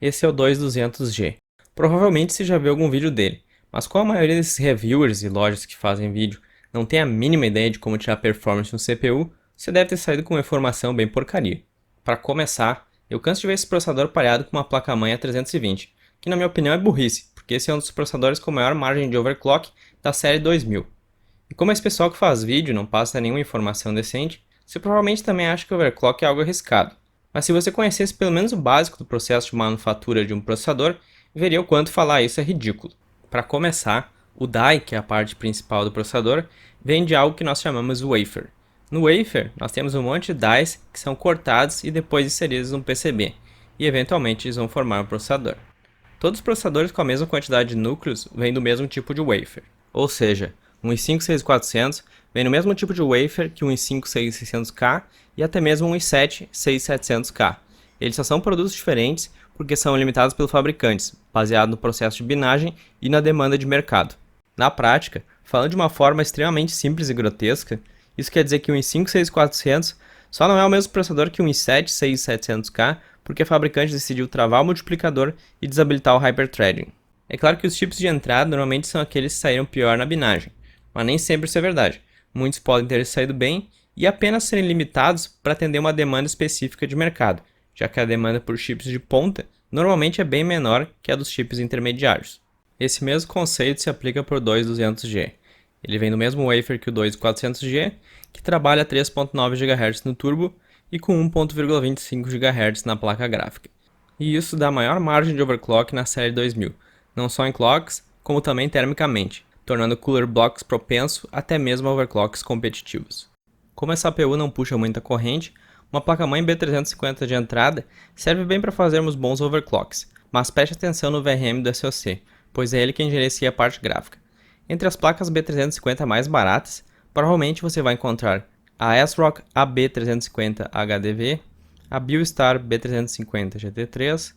Esse é o 2200G. Provavelmente você já viu algum vídeo dele, mas como a maioria desses reviewers e lojas que fazem vídeo não tem a mínima ideia de como tirar performance no CPU, você deve ter saído com uma informação bem porcaria. Para começar, eu canso de ver esse processador pareado com uma placa-mãe A320, que na minha opinião é burrice, porque esse é um dos processadores com maior margem de overclock da série 2000. E como esse pessoal que faz vídeo não passa nenhuma informação decente, você provavelmente também acha que overclock é algo arriscado. Mas se você conhecesse pelo menos o básico do processo de manufatura de um processador, veria o quanto falar isso é ridículo. Para começar, o die, que é a parte principal do processador, vem de algo que nós chamamos wafer. No wafer, nós temos um monte de dies que são cortados e depois inseridos no PCB, e eventualmente eles vão formar um processador. Todos os processadores com a mesma quantidade de núcleos vêm do mesmo tipo de wafer, ou seja, um i5-6400 vem no mesmo tipo de wafer que um i5-6600K e até mesmo um i7-6700K. Eles só são produtos diferentes porque são limitados pelos fabricantes, baseado no processo de binagem e na demanda de mercado. Na prática, falando de uma forma extremamente simples e grotesca, isso quer dizer que um i5-6400 só não é o mesmo processador que um i7-6700K porque o fabricante decidiu travar o multiplicador e desabilitar o hyperthreading. É claro que os chips de entrada normalmente são aqueles que saíram pior na binagem, mas nem sempre isso é verdade. Muitos podem ter saído bem e apenas serem limitados para atender uma demanda específica de mercado, já que a demanda por chips de ponta normalmente é bem menor que a dos chips intermediários. Esse mesmo conceito se aplica para o 2200G. Ele vem do mesmo wafer que o 2400G, que trabalha a 3.9 GHz no turbo e com 1.25 GHz na placa gráfica. E isso dá maior margem de overclock na série 2000, não só em clocks, como também termicamente, tornando cooler blocks propenso até mesmo a overclocks competitivos. Como essa APU não puxa muita corrente, uma placa-mãe B350 de entrada serve bem para fazermos bons overclocks, mas preste atenção no VRM do SoC, pois é ele quem gerencia a parte gráfica. Entre as placas B350 mais baratas, provavelmente você vai encontrar a ASRock AB350 HDV, a Biostar B350 GT3,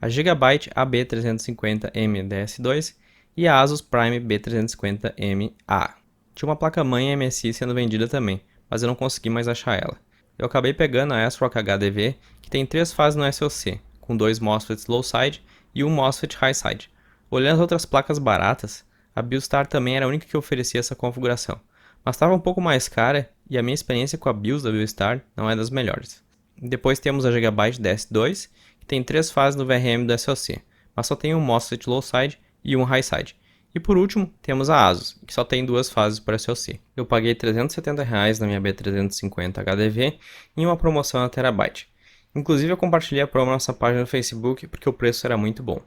a Gigabyte AB350M DS2 e a Asus Prime B350MA. Tinha uma placa-mãe MSI sendo vendida também, mas eu não consegui mais achar ela. Eu acabei pegando a ASRock HDV, que tem 3 fases no SoC, com 2 MOSFETs low side e um MOSFET high side. Olhando as outras placas baratas, a Biostar também era a única que oferecia essa configuração, mas estava um pouco mais cara e a minha experiência com a BIOS da Biostar não é das melhores. Depois temos a Gigabyte DS2, que tem 3 fases no VRM do SoC, mas só tem um MOSFET low side e um high side. E por último, temos a Asus, que só tem 2 fases para SoC. Eu paguei R$370 na minha B350 HDV em uma promoção na Terabyte. Inclusive eu compartilhei a promo na nossa página no Facebook porque o preço era muito bom.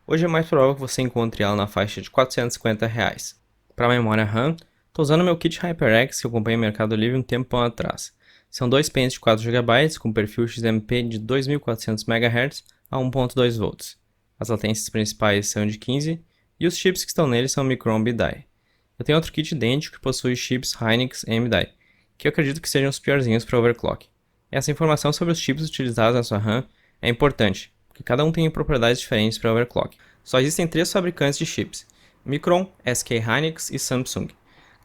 Hoje é mais provável que você encontre ela na faixa de R$450. Para a memória RAM, estou usando meu kit HyperX que eu comprei no Mercado Livre um tempão atrás. São 2 pentes de 4 GB com perfil XMP de 2400 MHz a 1.2 V. As latências principais são de 15 e os chips que estão neles são Micron B-Die. Eu tenho outro kit idêntico que possui chips Hynix M-Die, que eu acredito que sejam os piorzinhos para overclock. Essa informação sobre os chips utilizados na sua RAM é importante, porque cada um tem propriedades diferentes para overclock. Só existem 3 fabricantes de chips: Micron, SK Hynix e Samsung.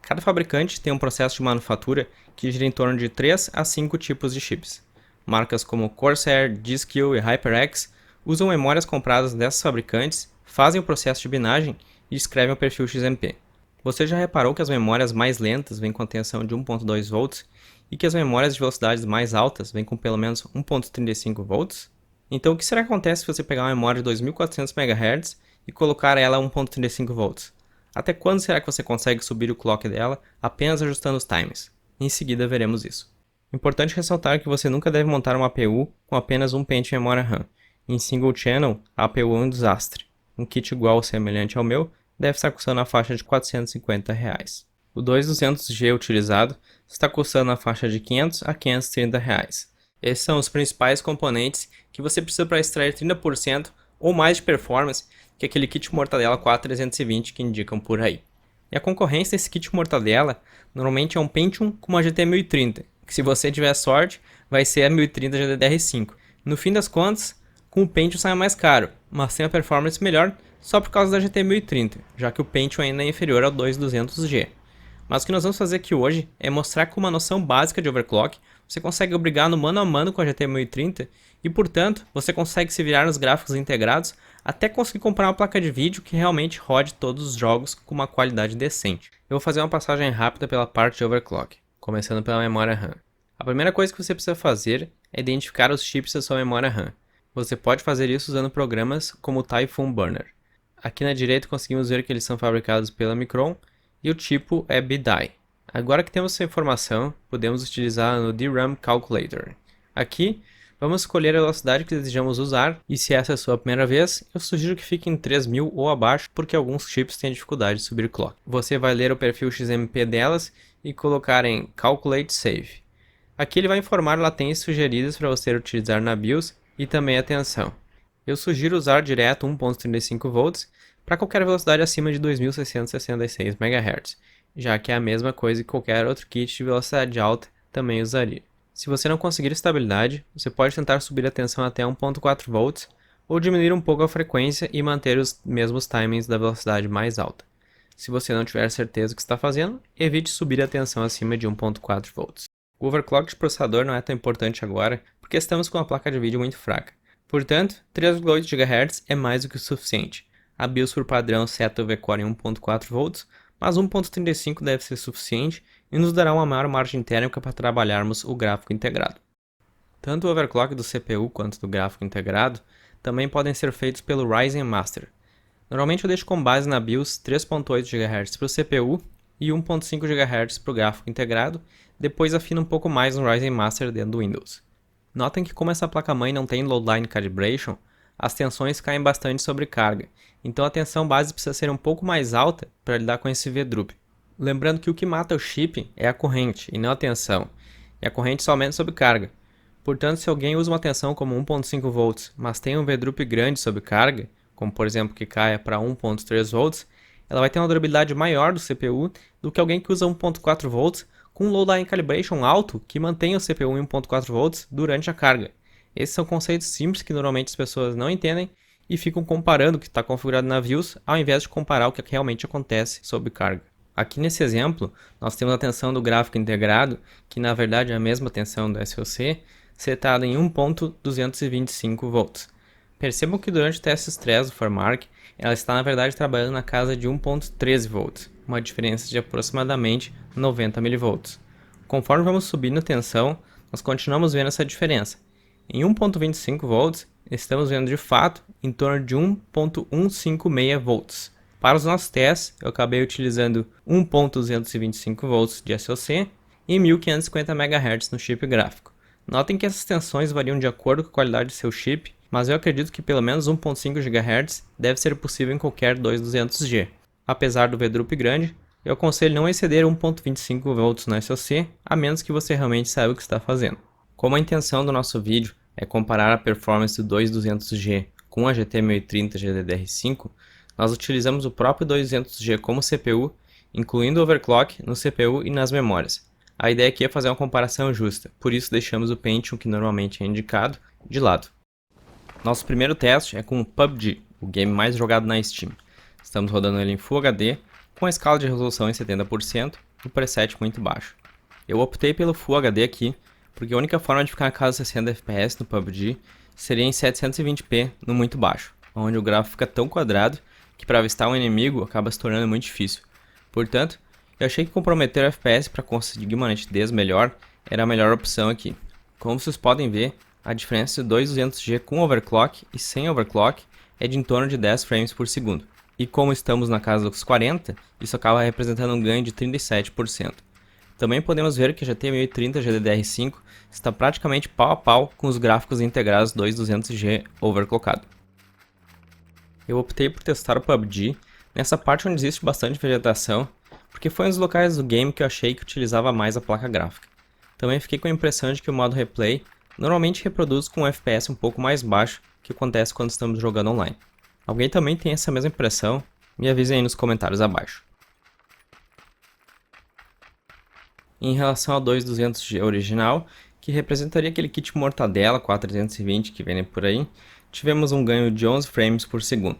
Cada fabricante tem um processo de manufatura que gira em torno de 3 a 5 tipos de chips. Marcas como Corsair, G-Skill e HyperX usam memórias compradas dessas fabricantes, fazem o processo de binagem e escrevem o perfil XMP. Você já reparou que as memórias mais lentas vêm com tensão de 1.2 V e que as memórias de velocidades mais altas vêm com pelo menos 1.35 V? Então o que será que acontece se você pegar uma memória de 2400 MHz e colocar ela a 1.35 V? Até quando será que você consegue subir o clock dela apenas ajustando os times? Em seguida veremos isso. Importante ressaltar que você nunca deve montar uma APU com apenas um pente de memória RAM. Em single channel, a APU é um desastre. Um kit igual ou semelhante ao meu deve estar custando na faixa de R$450. O 2200G utilizado está custando na faixa de R$500 a R$530. Esses são os principais componentes que você precisa para extrair 30% ou mais de performance que aquele kit Mortadella 4320 que indicam por aí. E a concorrência desse kit Mortadella normalmente é um Pentium com uma GT 1030, que se você tiver sorte vai ser a 1030 GDDR5. No fim das contas, com o Pentium sai mais caro, mas tem a performance melhor só por causa da GT 1030, já que o Pentium ainda é inferior ao 2200G. Mas o que nós vamos fazer aqui hoje é mostrar com uma noção básica de overclock você consegue brigar no mano a mano com a GT 1030 e, portanto, você consegue se virar nos gráficos integrados até conseguir comprar uma placa de vídeo que realmente rode todos os jogos com uma qualidade decente. Eu vou fazer uma passagem rápida pela parte de overclock, começando pela memória RAM. A primeira coisa que você precisa fazer é identificar os chips da sua memória RAM. Você pode fazer isso usando programas como o Typhoon Burner. Aqui na direita conseguimos ver que eles são fabricados pela Micron e o tipo é BDI. Agora que temos essa informação, podemos utilizar no DRAM Calculator. Aqui, vamos escolher a velocidade que desejamos usar e se essa é a sua primeira vez, eu sugiro que fique em 3000 ou abaixo porque alguns chips têm dificuldade de subir clock. Você vai ler o perfil XMP delas e colocar em Calculate Save. Aqui ele vai informar latências sugeridas para você utilizar na BIOS e também a tensão. Eu sugiro usar direto 1.35 volts para qualquer velocidade acima de 2666 MHz, já que é a mesma coisa que qualquer outro kit de velocidade alta também usaria. Se você não conseguir estabilidade, você pode tentar subir a tensão até 1.4 volts ou diminuir um pouco a frequência e manter os mesmos timings da velocidade mais alta. Se você não tiver certeza do que está fazendo, evite subir a tensão acima de 1.4 volts. O overclock de processador não é tão importante agora, porque estamos com uma placa de vídeo muito fraca. Portanto, 3.8 GHz é mais do que o suficiente. A BIOS por padrão seta o V-Core em 1.4 volts, mas 1.35 deve ser suficiente e nos dará uma maior margem térmica para trabalharmos o gráfico integrado. Tanto o overclock do CPU quanto do gráfico integrado também podem ser feitos pelo Ryzen Master. Normalmente eu deixo com base na BIOS 3.8 GHz para o CPU e 1.5 GHz para o gráfico integrado, depois afino um pouco mais no Ryzen Master dentro do Windows. Notem que como essa placa-mãe não tem Load Line Calibration, as tensões caem bastante sobre carga, então a tensão base precisa ser um pouco mais alta para lidar com esse V-Drup. Lembrando que o que mata o chip é a corrente e não a tensão, e a corrente só aumenta sob carga. Portanto, se alguém usa uma tensão como 1.5 volts, mas tem um V-Drup grande sob carga, como por exemplo que caia para 1.3 volts, ela vai ter uma durabilidade maior do CPU do que alguém que usa 1.4 volts com um Load Line Calibration alto que mantém o CPU em 1.4 volts durante a carga. Esses são conceitos simples que normalmente as pessoas não entendem e ficam comparando o que está configurado na BIOS ao invés de comparar o que realmente acontece sob carga. Aqui nesse exemplo, nós temos a tensão do gráfico integrado, que na verdade é a mesma tensão do SoC, setada em 1.225 volts. Percebam que durante o teste stress do ForMark, ela está na verdade trabalhando na casa de 1.13 volts, uma diferença de aproximadamente 90 mV. Conforme vamos subindo a tensão, nós continuamos vendo essa diferença. Em 1.25 volts, estamos vendo de fato em torno de 1.156 volts. Para os nossos testes, eu acabei utilizando 1.225 volts de SoC e 1550 MHz no chip gráfico. Notem que essas tensões variam de acordo com a qualidade do seu chip, mas eu acredito que pelo menos 1.5 GHz deve ser possível em qualquer 2200G. Apesar do V-Drup grande, eu aconselho não exceder 1.25 volts no SoC, a menos que você realmente saiba o que está fazendo. Como a intenção do nosso vídeo é comparar a performance do 2200G com a GT 1030 GDDR5, nós utilizamos o próprio 2200G como CPU, incluindo o overclock no CPU e nas memórias. A ideia aqui é fazer uma comparação justa, por isso deixamos o Pentium, que normalmente é indicado, de lado. Nosso primeiro teste é com o PUBG, o game mais jogado na Steam. Estamos rodando ele em Full HD, com a escala de resolução em 70% e o preset muito baixo. Eu optei pelo Full HD aqui, porque a única forma de ficar a casa 60 FPS no PUBG seria em 720p no muito baixo, onde o gráfico fica tão quadrado que para avistar um inimigo acaba se tornando muito difícil. Portanto, eu achei que comprometer o FPS para conseguir uma nitidez melhor era a melhor opção aqui. Como vocês podem ver, a diferença do 2200G com overclock e sem overclock é de em torno de 10 frames por segundo. E como estamos na casa dos 40, isso acaba representando um ganho de 37%. Também podemos ver que a GT 1030 GDDR5 está praticamente pau a pau com os gráficos integrados 2200G overclockado. Eu optei por testar o PUBG nessa parte onde existe bastante vegetação, porque foi um dos locais do game que eu achei que utilizava mais a placa gráfica. Também fiquei com a impressão de que o modo replay normalmente reproduz com um FPS um pouco mais baixo que acontece quando estamos jogando online. Alguém também tem essa mesma impressão? Me avisem aí nos comentários abaixo. Em relação ao 2200G original, que representaria aquele kit Mortadela 4320 que vem por aí, tivemos um ganho de 11 frames por segundo.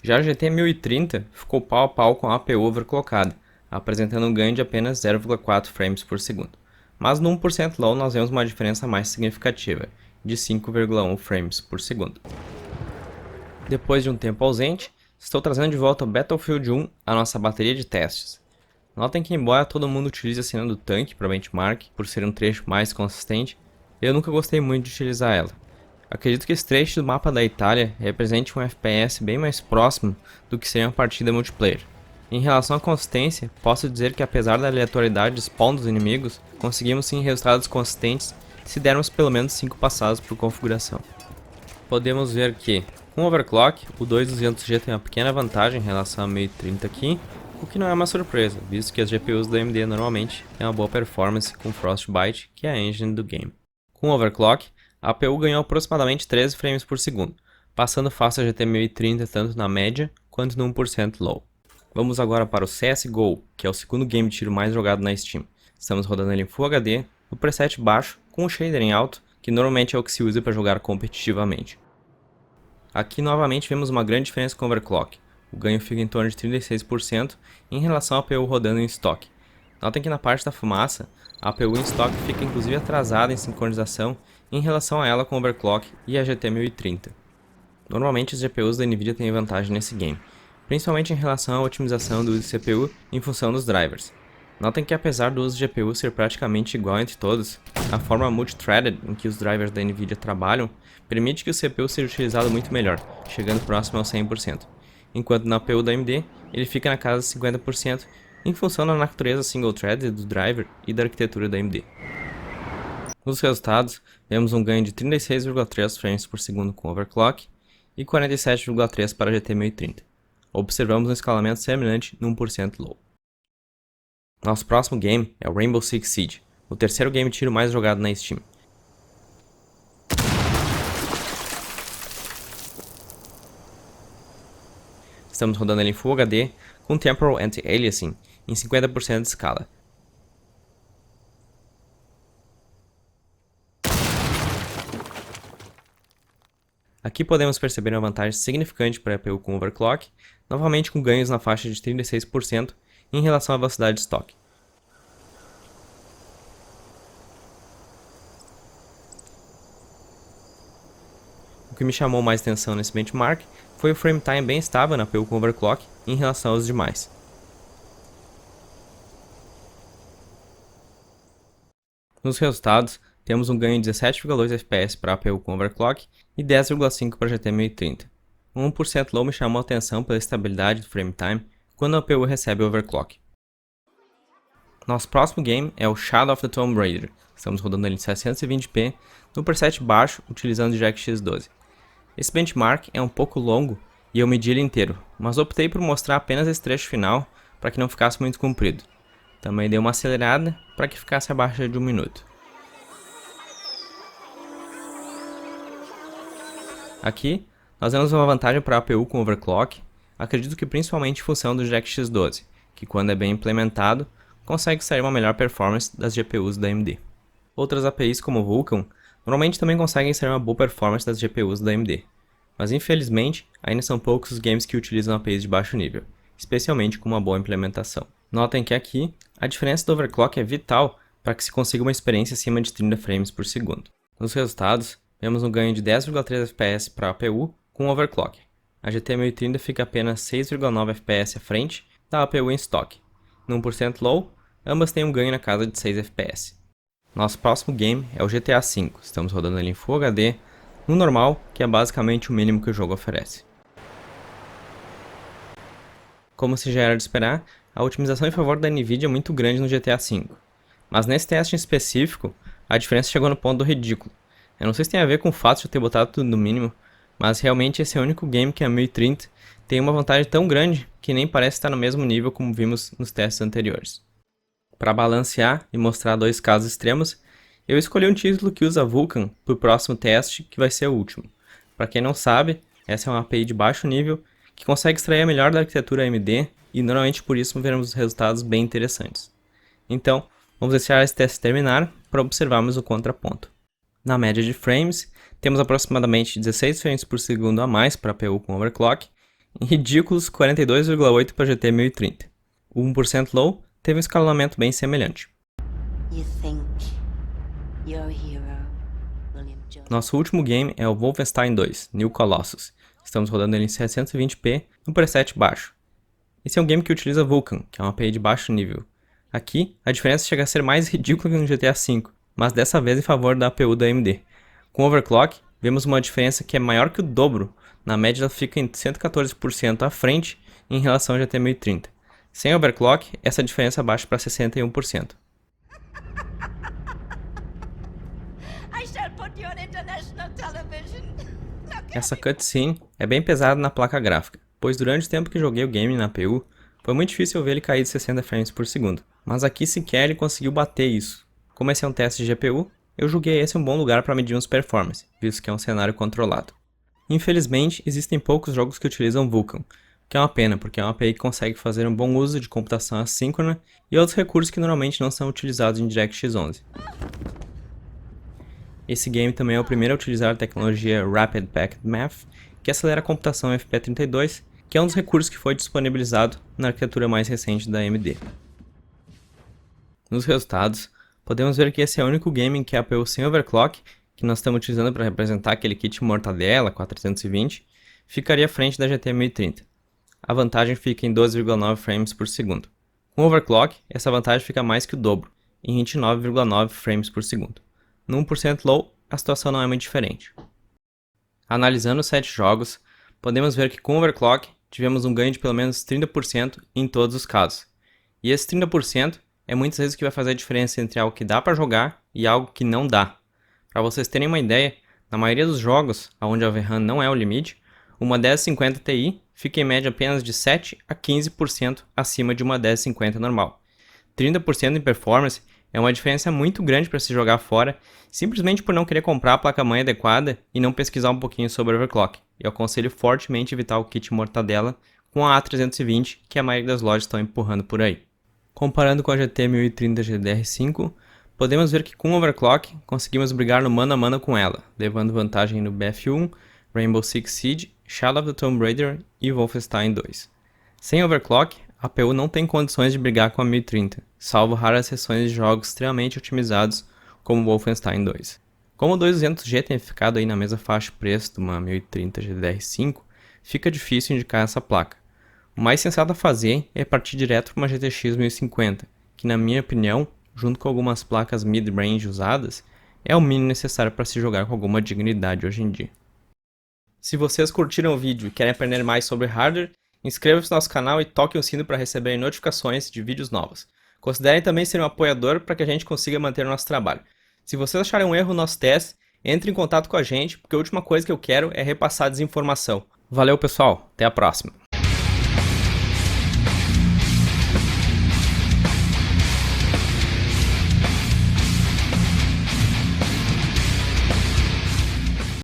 Já a GT 1030 ficou pau a pau com a APU overclockada, apresentando um ganho de apenas 0,4 frames por segundo. mas no 1% low nós vemos uma diferença mais significativa, de 5,1 frames por segundo. Depois de um tempo ausente, estou trazendo de volta ao Battlefield 1 a nossa bateria de testes. Notem que embora todo mundo utilize a cena do tanque para benchmark, por ser um trecho mais consistente, eu nunca gostei muito de utilizar ela. Acredito que esse trecho do mapa da Itália represente um FPS bem mais próximo do que seria uma partida multiplayer. Em relação à consistência, posso dizer que apesar da aleatoriedade de spawn dos inimigos, conseguimos sim resultados consistentes se dermos pelo menos 5 passadas por configuração. Podemos ver que, com overclock, o 2200G tem uma pequena vantagem em relação ao 1030 aqui, o que não é uma surpresa, visto que as GPUs da AMD normalmente têm uma boa performance com Frostbite, que é a engine do game. Com overclock, a APU ganhou aproximadamente 13 frames por segundo, passando fácil a GT 1030 tanto na média quanto no 1% low. Vamos agora para o CSGO, que é o segundo game de tiro mais jogado na Steam. Estamos rodando ele em Full HD, no preset baixo, com o shader em alto, que normalmente é o que se usa para jogar competitivamente. Aqui novamente vemos uma grande diferença com overclock. O ganho fica em torno de 36% em relação à APU rodando em estoque. Notem que na parte da fumaça, a APU em estoque fica inclusive atrasada em sincronização em relação a ela com overclock e a GT 1030. Normalmente as GPUs da Nvidia têm vantagem nesse game, principalmente em relação à otimização do uso de CPU em função dos drivers. Notem que apesar do uso de GPU ser praticamente igual entre todos, a forma multithreaded em que os drivers da Nvidia trabalham permite que o CPU seja utilizado muito melhor, chegando próximo ao 100%, enquanto na APU da AMD ele fica na casa de 50% em função da natureza single-threaded do driver e da arquitetura da AMD. Nos resultados, vemos um ganho de 36,3 frames por segundo com overclock e 47,3 para a GT 1030. Observamos um escalamento semelhante no 1% low. Nosso próximo game é o Rainbow Six Siege, o terceiro game de tiro mais jogado na Steam. Estamos rodando ele em Full HD com Temporal Anti-Aliasing em 50% de escala. Aqui podemos perceber uma vantagem significante para a APU com overclock, novamente com ganhos na faixa de 36% em relação à velocidade de estoque. O que me chamou mais atenção nesse benchmark foi o frame time bem estável na APU com overclock em relação aos demais. Nos resultados, temos um ganho de 17,2 FPS para a APU com overclock e 10,5 para a GT 1030. O 1% low me chamou a atenção pela estabilidade do frame time quando a APU recebe overclock. Nosso próximo game é o Shadow of the Tomb Raider. Estamos rodando ele em 720p no preset baixo utilizando o DirectX 12. Esse benchmark é um pouco longo e eu medi ele inteiro, mas optei por mostrar apenas esse trecho final para que não ficasse muito comprido. Também dei uma acelerada para que ficasse abaixo de 1 minuto. Aqui, nós vemos uma vantagem para a APU com overclock, acredito que principalmente em função do DirectX 12, que quando é bem implementado, consegue sair uma melhor performance das GPUs da AMD. Outras APIs como o Vulkan, normalmente também conseguem sair uma boa performance das GPUs da AMD, mas infelizmente ainda são poucos os games que utilizam APIs de baixo nível, especialmente com uma boa implementação. Notem que aqui, a diferença do overclock é vital para que se consiga uma experiência acima de 30 frames por segundo. Nos resultados, vemos um ganho de 10,3 FPS para a APU com overclock. A GT 1030 fica apenas 6,9 FPS à frente da APU em estoque. No 1% low, ambas têm um ganho na casa de 6 FPS. Nosso próximo game é o GTA V. Estamos rodando ele em Full HD, no normal, que é basicamente o mínimo que o jogo oferece. Como se já era de esperar, a otimização em favor da Nvidia é muito grande no GTA V. Mas nesse teste em específico, a diferença chegou no ponto do ridículo. Eu não sei se tem a ver com o fato de eu ter botado tudo no mínimo, mas realmente esse é o único game que a 1030 tem uma vantagem tão grande que nem parece estar no mesmo nível como vimos nos testes anteriores. Para balancear e mostrar dois casos extremos, eu escolhi um título que usa Vulkan para o próximo teste, que vai ser o último. Para quem não sabe, essa é uma API de baixo nível que consegue extrair a melhor da arquitetura AMD e normalmente por isso veremos resultados bem interessantes. Então, vamos deixar esse teste terminar para observarmos o contraponto. Na média de frames, temos aproximadamente 16 frames por segundo a mais para a APU com overclock e ridículos 42,8 para a GT 1030. O 1% low teve um escalonamento bem semelhante. You think Your hero, William Jones. Nosso último game é o Wolfenstein 2, New Colossus. Estamos rodando ele em 720p, no preset baixo. Esse é um game que utiliza Vulkan, que é uma API de baixo nível. Aqui, a diferença chega a ser mais ridícula que no GTA V, mas dessa vez em favor da APU da AMD. Com Overclock, vemos uma diferença que é maior que o dobro, na média ela fica em 114% à frente em relação ao GT 1030. Sem Overclock, essa diferença baixa para 61%. I shall put you on international television. Essa cutscene é bem pesada na placa gráfica, pois durante o tempo que joguei o game na APU, foi muito difícil ver ele cair de 60 frames por segundo. Mas aqui sequer ele conseguiu bater isso. Como esse é um teste de GPU, eu julguei esse um bom lugar para medir uns performance, visto que é um cenário controlado. Infelizmente, existem poucos jogos que utilizam Vulkan, o que é uma pena, porque é uma API que consegue fazer um bom uso de computação assíncrona e outros recursos que normalmente não são utilizados em DirectX 11. Esse game também é o primeiro a utilizar a tecnologia Rapid Packet Math, que acelera a computação FP32, que é um dos recursos que foi disponibilizado na arquitetura mais recente da AMD. Nos resultados, podemos ver que esse é o único game em que a APU sem overclock, que nós estamos utilizando para representar aquele kit Mortadella 420, ficaria à frente da GT 1030. A vantagem fica em 12,9 frames por segundo. Com overclock, essa vantagem fica mais que o dobro, em 29,9 frames por segundo. No 1% low, a situação não é muito diferente. Analisando os 7 jogos, podemos ver que com overclock tivemos um ganho de pelo menos 30% em todos os casos. E esse 30% é muitas vezes o que vai fazer a diferença entre algo que dá para jogar e algo que não dá. Para vocês terem uma ideia, na maioria dos jogos, onde a VRAM não é o limite, uma 1050 Ti fica em média apenas de 7 a 15% acima de uma 1050 normal. 30% em performance é uma diferença muito grande para se jogar fora, simplesmente por não querer comprar a placa-mãe adequada e não pesquisar um pouquinho sobre overclock. Eu aconselho fortemente evitar o kit Mortadella com a A320 que a maioria das lojas estão empurrando por aí. Comparando com a GT 1030 GDDR5, podemos ver que com overclock conseguimos brigar no mano a mano com ela, levando vantagem no BF1, Rainbow Six Siege, Shadow of the Tomb Raider e Wolfenstein 2. Sem overclock, a APU não tem condições de brigar com a 1030, salvo raras exceções de jogos extremamente otimizados como Wolfenstein 2. Como o 2200G tem ficado aí na mesma faixa de preço de uma 1030 GDDR5, fica difícil indicar essa placa. O mais sensato a fazer é partir direto para uma GTX 1050, que na minha opinião, junto com algumas placas mid-range usadas, é o mínimo necessário para se jogar com alguma dignidade hoje em dia. Se vocês curtiram o vídeo e querem aprender mais sobre hardware, inscreva-se no nosso canal e toque o sino para receber notificações de vídeos novos. Considerem também ser um apoiador para que a gente consiga manter o nosso trabalho. Se vocês acharem um erro no nosso teste, entre em contato com a gente, porque a última coisa que eu quero é repassar desinformação. Valeu pessoal, até a próxima!